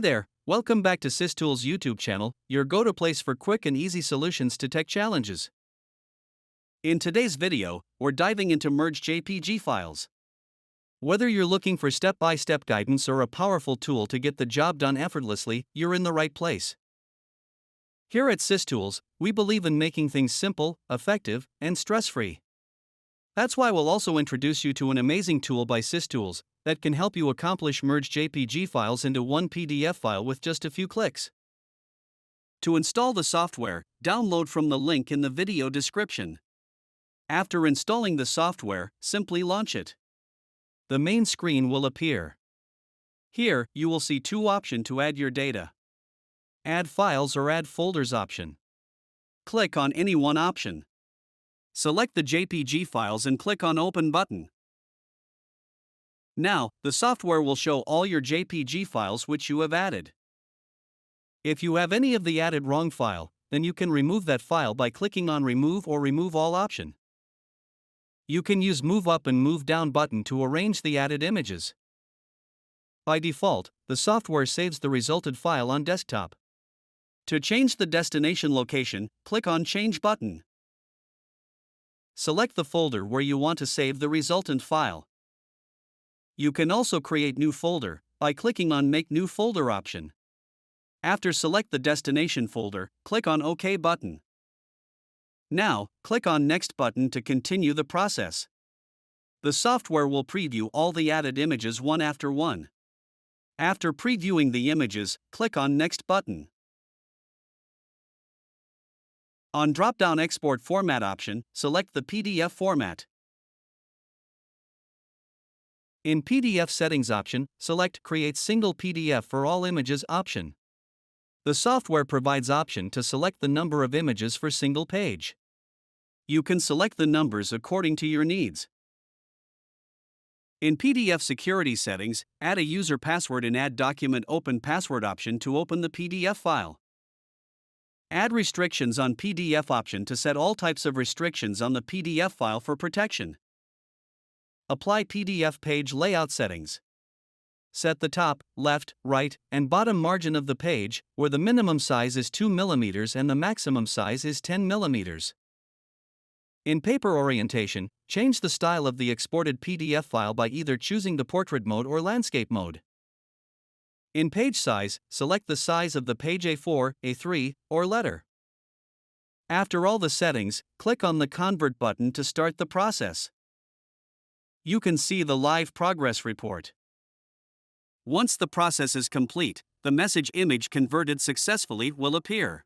there, welcome back to SysTools YouTube channel, your go-to place for quick and easy solutions to tech challenges. In today's video, we're diving into Merge JPG files. Whether you're looking for step-by-step guidance or a powerful tool to get the job done effortlessly, you're in the right place. Here at SysTools, we believe in making things simple, effective, and stress-free. That's why we'll also introduce you to an amazing tool by SysTools that can help you accomplish Merge JPG files into one PDF file with just a few clicks. To install the software, download from the link in the video description. After installing the software, simply launch it. The main screen will appear. Here, you will see two options to add your data. Add files or add folders option. Click on any one option. Select the JPG files and click on Open button. Now, the software will show all your JPG files which you have added. If you have any of the added wrong file, then you can remove that file by clicking on Remove or Remove All option. You can use Move Up and Move Down button to arrange the added images. By default, the software saves the resulted file on desktop. To change the destination location, click on Change button. Select the folder where you want to save the resultant file. You can also create new folder by clicking on Make New Folder option. After select the destination folder, click on OK button. Now, click on Next button to continue the process. The software will preview all the added images one after one. After previewing the images, click on Next button. On drop-down Export Format option, select the PDF format. In PDF Settings option, select Create Single PDF for all images option. The software provides option to select the number of images for single page. You can select the numbers according to your needs. In PDF Security Settings, add a user password and add Document Open Password option to open the PDF file. Add restrictions on PDF option to set all types of restrictions on the PDF file for protection. Apply PDF page layout settings. Set the top, left, right, and bottom margin of the page, where the minimum size is 2 mm and the maximum size is 10 mm. In paper orientation, change the style of the exported PDF file by either choosing the portrait mode or landscape mode. In page size, select the size of the page A4, A3, or letter. After all the settings, click on the Convert button to start the process. You can see the live progress report. Once the process is complete, the message Image converted successfully will appear.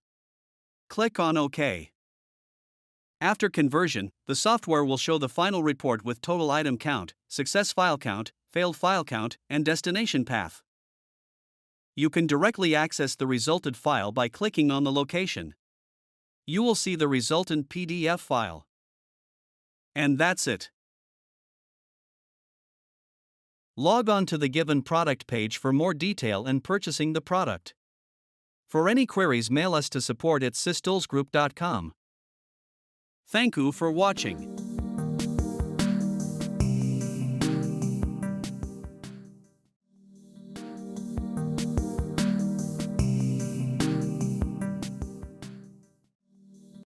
Click on OK. After conversion, the software will show the final report with total item count, success file count, failed file count, and destination path. You can directly access the resulted file by clicking on the location. You will see the resultant PDF file. And that's it. Log on to the given product page for more detail and purchasing the product. For any queries, mail us to support@systoolsgroup.com. Thank you for watching.